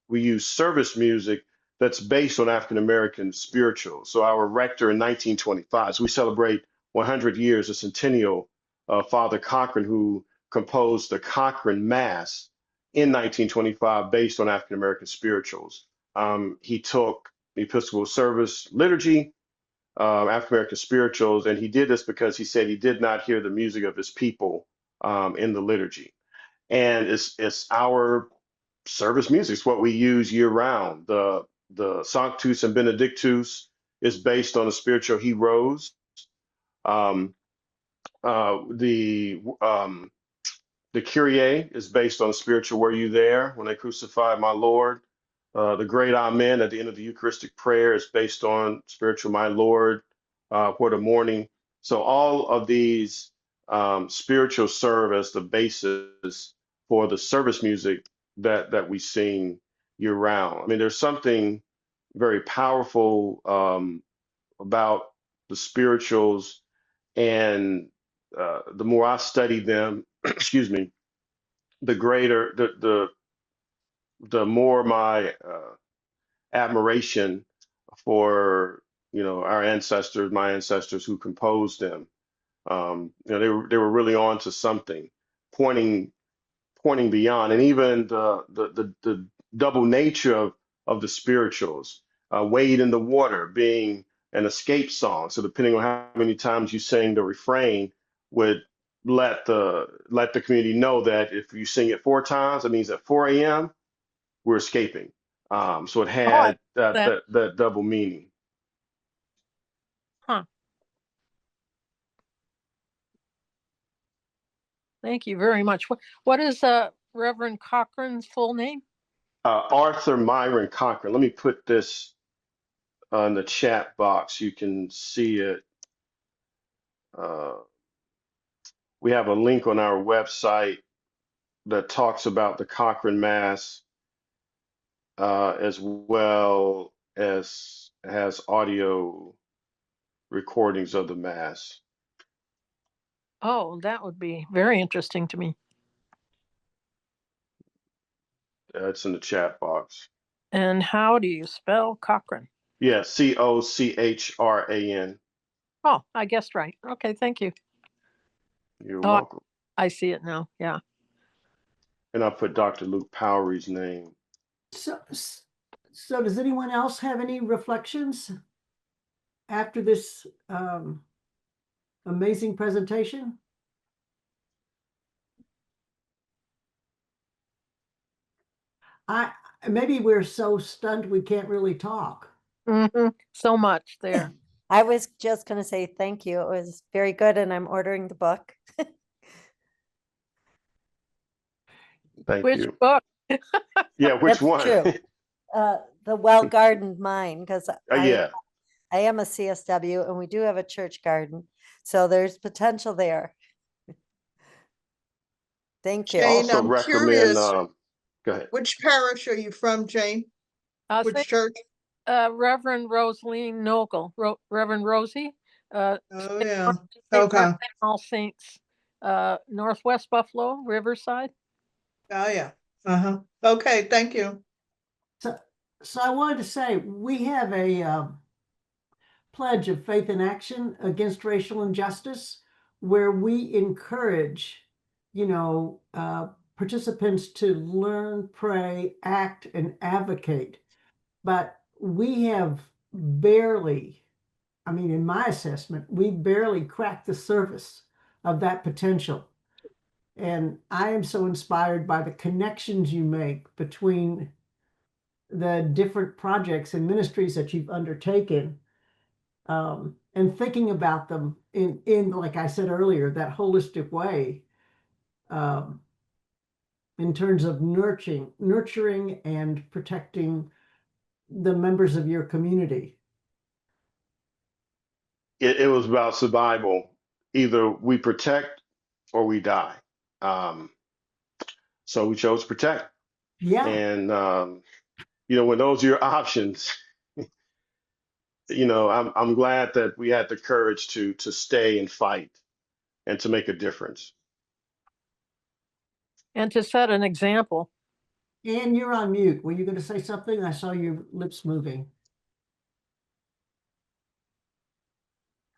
use service music that's based on African American spirituals. So our rector in 1925, so we celebrate 100 years, the centennial of Father Cochran, who composed the Cochran Mass in 1925 based on African American spirituals. He took the Episcopal service liturgy, African American spirituals, and he did this because he said he did not hear the music of his people in the liturgy. And it's our service music. It's what we use year round. The Sanctus and Benedictus is based on the spiritual He Rose. Um, the Kyrie is based on the spiritual Were You There? When they crucified my Lord. The Great Amen at the end of the Eucharistic prayer is based on spiritual My Lord, for the morning. So all of these spiritual serve as the basis for the service music that we sing year round. I mean, there's something very powerful about the spirituals, and the more I study them, excuse me, the greater the more my admiration for our ancestors, my ancestors who composed them. They were really on to something, pointing beyond, and even the double nature of the spirituals. Wade in the Water being an escape song. So depending on how many times you sing the refrain, would let the community know that if you sing it 4 times, it means at 4 a.m. we're escaping. So it Oh, I had that that. that that double meaning. Huh. Thank you very much. What is Reverend Cochran's full name? Arthur Myron Cochran. Let me put this in the chat box. You can see it. Uh, we have a link on our website that talks about the Cochrane Mass, as well as has audio recordings of the Mass. Oh, that would be very interesting to me. It's in the chat box. And how do you spell Cochrane? Yeah, Cochran. Oh, I guessed right. Okay, thank you. You're Oh, welcome. I see it now. Yeah. And I put Dr. Luke Powery's name. So does anyone else have any reflections after this amazing presentation? Maybe we're so stunned we can't really talk. So much there. I was just going to say thank you. It was very good, and I'm ordering the book. Thank Which you. book? Yeah, which That's one? true. the well-gardened mind, because Yeah, I am a CSW and we do have a church garden. So there's potential there. Thank you. Jane, also I'm recommend, curious, go ahead. which parish are you from, Jane? I'll Which say church? Reverend Rosaline Nogle, Reverend Rosie, Oh, yeah. St. Okay. Martin All Saints, Northwest Buffalo, Riverside. Oh, yeah. Uh-huh. Okay, thank you. So I wanted to say, we have a pledge of faith in action against racial injustice, where we encourage, participants to learn, pray, act, and advocate. But we have barely, I mean, in my assessment, we barely cracked the surface of that potential. And I am so inspired by the connections you make between the different projects and ministries that you've undertaken, and thinking about them in like I said earlier, that holistic way, um, in terms of nurturing and protecting the members of your community. It was about survival. Either we protect or we die. Um, so we chose protect. Yeah, And, when those are your options, I'm glad that we had the courage to stay and fight and to make a difference. And to set an example. and you're on mute. Were you going to say something? I saw your lips moving.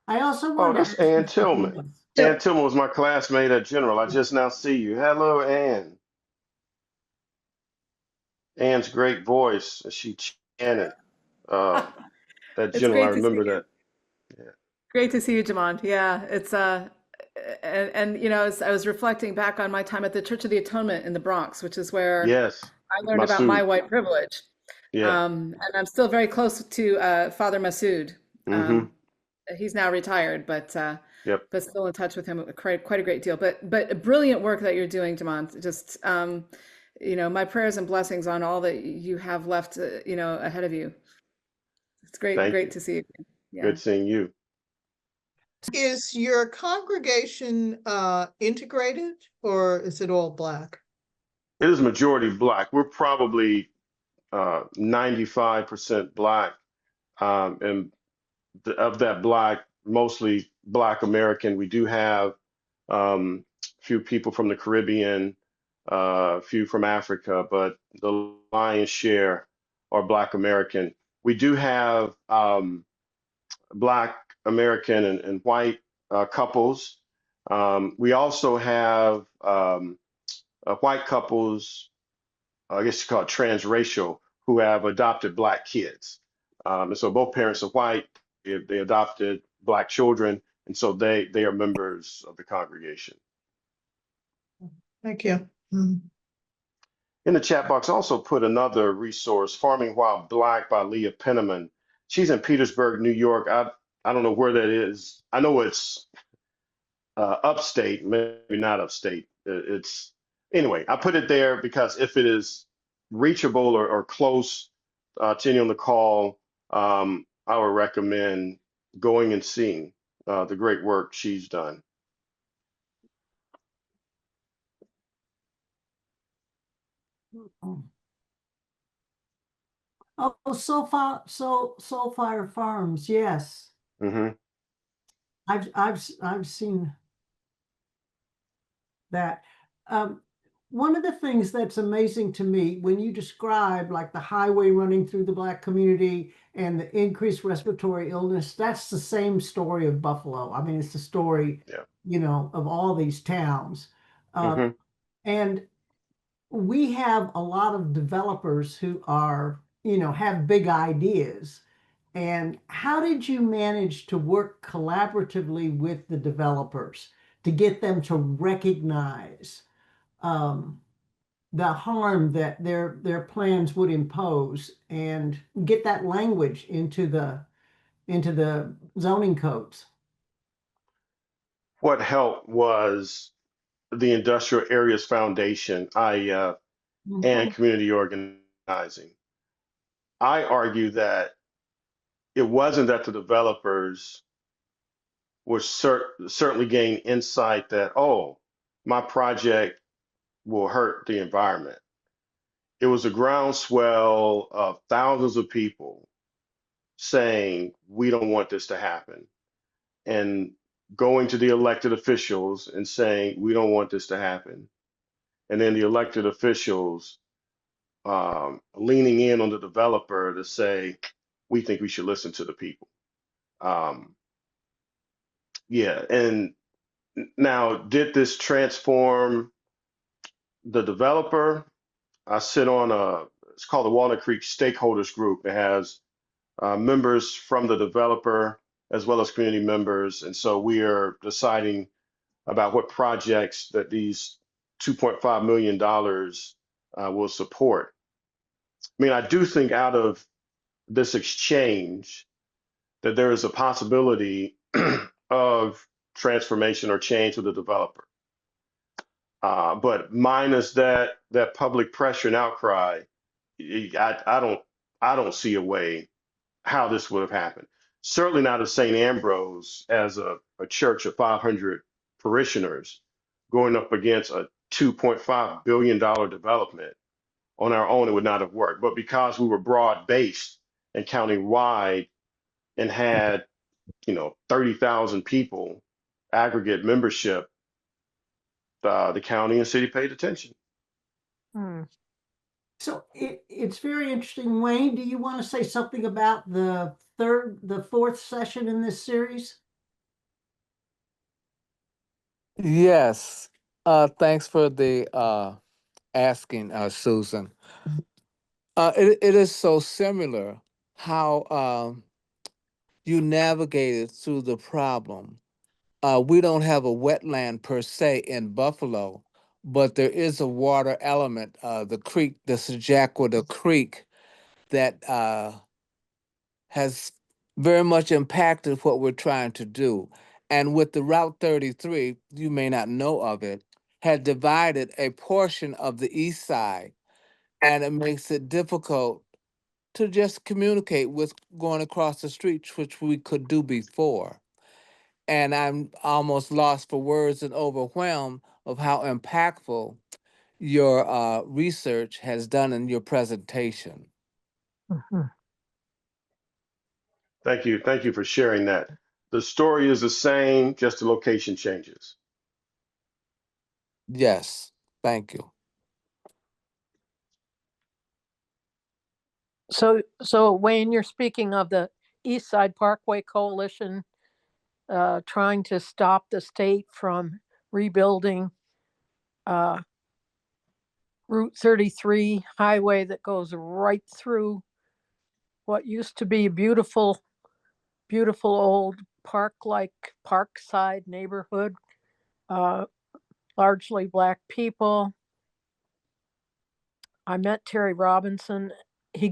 I also Oh, wanted to that's ask you Ann something Tillman. else. Ann Tillman was my classmate at General. I just now see you. Hello, Ann. Ann's great voice. She chanted at It's General. I great to see remember you. that. Yeah. Great to see you, Jamont. Yeah, it's and as I was reflecting back on my time at the Church of the Atonement in the Bronx, which is where Yes, I learned about my Masood. white privilege. Yeah. And I'm still very close to Father Masood. Mm-hmm. He's now retired, Yep. but still in touch with him quite a great deal. But brilliant work that you're doing, Jamont. Just my prayers and blessings on all that you have left, ahead of you. It's Thank great you. to see you. Yeah. Good seeing you. Is your congregation integrated or is it all Black? It is majority Black. We're probably 95% Black, and of that Black, mostly Black American. We do have a few people from the Caribbean, a few from Africa, but the lion's share are Black American. We do have Black American and white couples. We also have white couples, I guess you call it transracial, who have adopted Black kids. And so both parents are white. They adopted Black children, and so they are members of the congregation. Thank you. Mhm. In the chat box, I also put another resource, Farming While Black by Leah Penniman. She's in Petersburg, New York. I don't know where that is. I know it's upstate, maybe not upstate. It's anyway. I put it there because if it is reachable or close to any on the call, I would recommend going and seeing the great work she's done. Oh, Soulfire Farms, yes. Hmm. I've seen that. One of the things that's amazing to me when you describe like the highway running through the Black community and the increased respiratory illness, that's the same story of Buffalo. I mean, it's the story, Yeah. of all these towns. Hmm. And we have a lot of developers who are, have big ideas. And how did you manage to work collaboratively with the developers to get them to recognize the harm that their plans would impose and get that language into the zoning codes? What helped was the Industrial Areas Foundation, and Mhm. community organizing. I argue that it wasn't that the developers were certainly gain insight that, oh, my project will hurt the environment. It was a groundswell of thousands of people saying, we don't want this to happen, and going to the elected officials and saying, we don't want this to happen. And then the elected officials leaning in on the developer to say, we think we should listen to the people. Yeah, and now, did this transform the developer? I sit on it's called the Walnut Creek Stakeholders Group. It has members from the developer as well as community members. And so we are deciding about what projects that these $2.5 million will support. I mean, I do think out of this exchange that there is a possibility of transformation or change with the developer. But minus that public pressure and outcry, I don't see a way how this would have happened. Certainly not at St. Ambrose as a church of 500 parishioners going up against a $2.5 billion development. On our own, it would not have worked. But because we were broad based and county wide and had, 30,000 people aggregate membership, the county and city paid attention. Hmm. So it's very interesting. Wayne, do you want to say something about the fourth session in this series? Yes. Thanks for the asking, Susan. It is so similar how you navigated through the problem. We don't have a wetland per se in Buffalo, but there is a water element, the creek, the Sejaquada Creek, that has very much impacted what we're trying to do. And with the Route 33, you may not know of it, had divided a portion of the east side, and it makes it difficult to just communicate with going across the street, which we could do before. And I'm almost lost for words and overwhelmed of how impactful your research has done in your presentation. Mhm. Thank you. Thank you for sharing that. The story is the same, just the location changes. Yes, thank you. So Wayne, you're speaking of the East Side Parkway Coalition trying to stop the state from rebuilding uh, Route 33 highway that goes right through what used to be a beautiful, beautiful old park-like parkside neighborhood, uh, largely Black people. I met Terry Robinson. He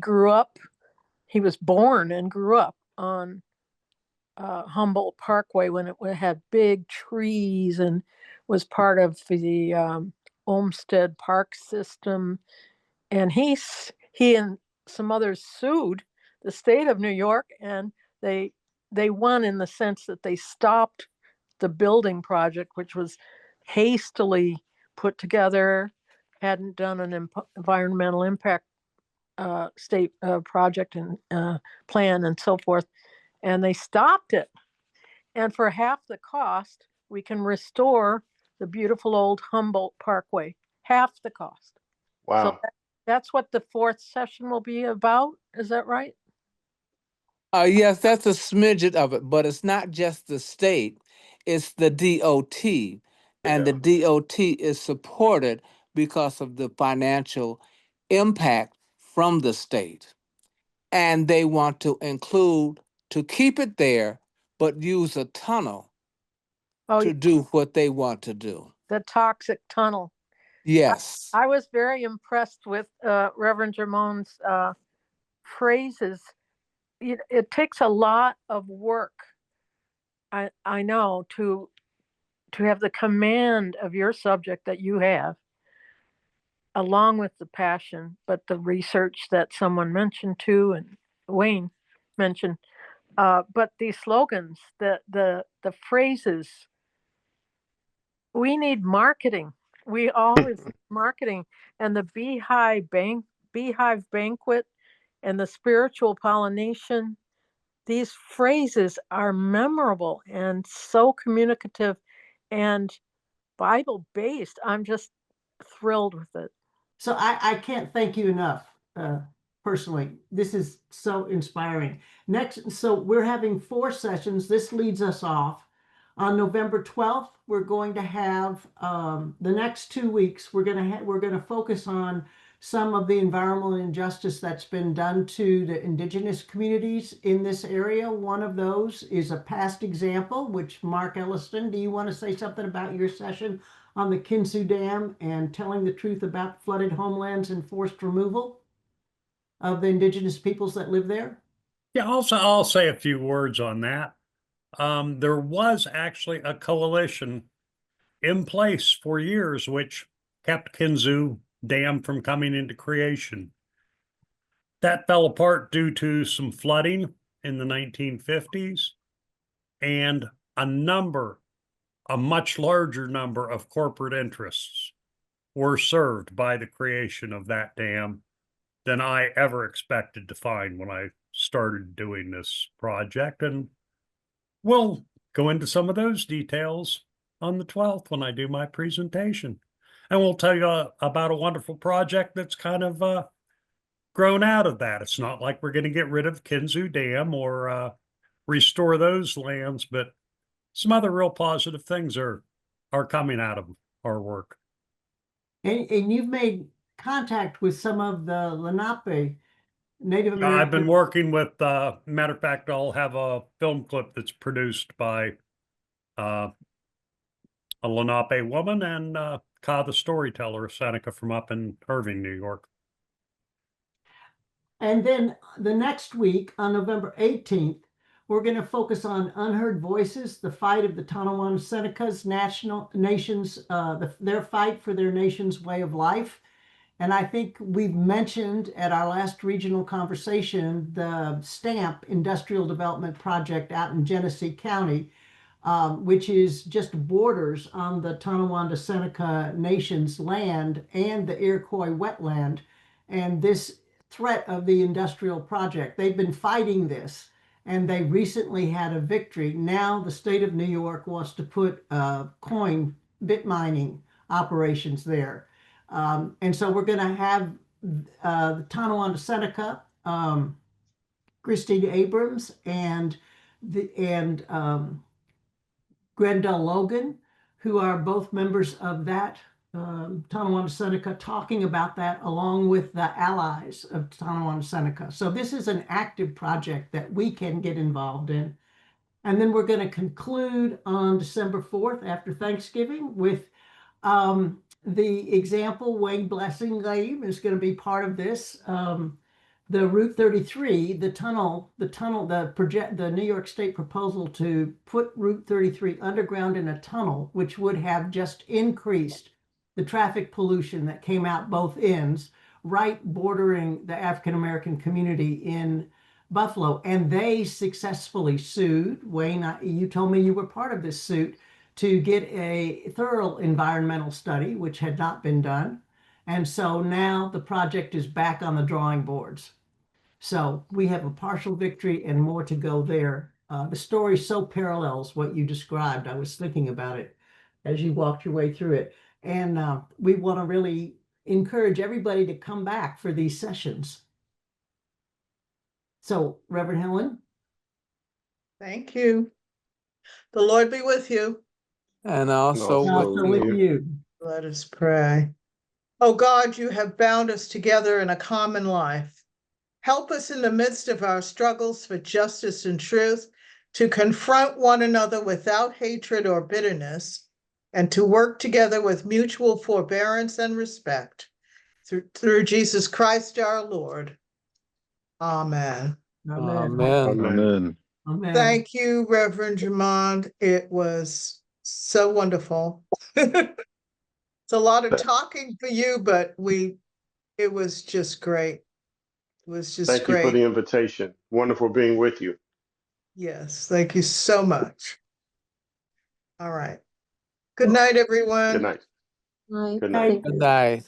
was born and grew up on Humboldt Parkway when it had big trees and was part of the Olmsted Park system. And he and some others sued the state of New York, and they won in the sense that they stopped the building project, which was hastily put together, hadn't done an environmental impact state project and plan and so forth, and they stopped it. And for half the cost, we can restore the beautiful old Humboldt Parkway. Half the cost. So Wow. that's what the fourth session will be about. Is that right? Yes, that's a smidget of it, but it's not just the state, it's the DOT. And Yeah. the DOT is supported because of the financial impact from the state. And they want to include, to keep it there, but use a tunnel Oh, to do what they want to do. the toxic tunnel. Yes. I was very impressed with Reverend Jamon's phrases. It takes a lot of work, I know, to have the command of your subject that you have, along with the passion, but the research that someone mentioned too, and Wayne mentioned, but these slogans, the phrases, we need marketing. We always marketing, and the beehive banquet and the spiritual pollination. These phrases are memorable and so communicative and Bible based. I'm just thrilled with it. So I can't thank you enough, personally. This is so inspiring. Next, so we're having 4 sessions. This leads us off. On November 12th, we're going to have the next 2 weeks. We're going to focus on some of the environmental injustice that's been done to the indigenous communities in this area. One of those is a past example, which Mark Elliston, do you want to say something about your session on the Kinsu Dam and telling the truth about flooded homelands and forced removal of the indigenous peoples that live there? Yeah, also, I'll say a few words on that. There was actually a coalition in place for years which kept Kinsu Dam from coming into creation. That fell apart due to some flooding in the 1950s and a much larger number of corporate interests were served by the creation of that dam than I ever expected to find when I started doing this project. And we'll go into some of those details on the 12th when I do my presentation. And we'll tell you about a wonderful project that's kind of grown out of that. It's not like we're going to get rid of Kinsu Dam or restore those lands, but some other real positive things are coming out of our work. And you've made contact with some of the Lenape Native American. I've been working with, matter of fact, I'll have a film clip that's produced by a Lenape woman and Ka the storyteller, Seneca from up in Irving, New York. And then the next week on November 18th, we're going to focus on unheard voices, the fight of the Tonawanda Senecas, their fight for their nation's way of life. And I think we've mentioned at our last regional conversation the STAMP Industrial Development Project out in Genesee County, which is just borders on the Tonawanda Seneca Nation's land and the Iroquois wetland. And this threat of the industrial project, they've been fighting this, and they recently had a victory. Now the state of New York wants to put bit mining operations there. And so we're going to have the Tonawanda Seneca, Christine Abrams, and Grendel Logan, who are both members of that Tonawanda Seneca, talking about that along with the allies of Tonawanda Seneca. So this is an active project that we can get involved in. And then we're going to conclude on December 4th after Thanksgiving with the example. Wayne Blessing Lame is going to be part of this. The Route 33, the New York State proposal to put Route 33 underground in a tunnel, which would have just increased the traffic pollution that came out both ends, right bordering the African American community in Buffalo. And they successfully sued. Wayne, you told me you were part of this suit to get a thorough environmental study, which had not been done. And so now the project is back on the drawing boards. So we have a partial victory and more to go there. The story so parallels what you described. I was thinking about it as you walked your way through it. And we want to really encourage everybody to come back for these sessions. So, Reverend Helen. Thank you. The Lord be with you. And also Also with you. Let us pray. Oh God, you have bound us together in a common life. Help us in the midst of our struggles for justice and truth to confront one another without hatred or bitterness, and to work together with mutual forbearance and respect. Through Jesus Christ our Lord. Amen. Amen. Amen. Amen. Thank you, Reverend Jamond. It was so wonderful. It's It's a lot of talking for you, but it was just great. It was just Thank you for great. the invitation. Wonderful being with you. Yes, thank you so much. All right. Good night, everyone. Good night. Right. Good night. Good night.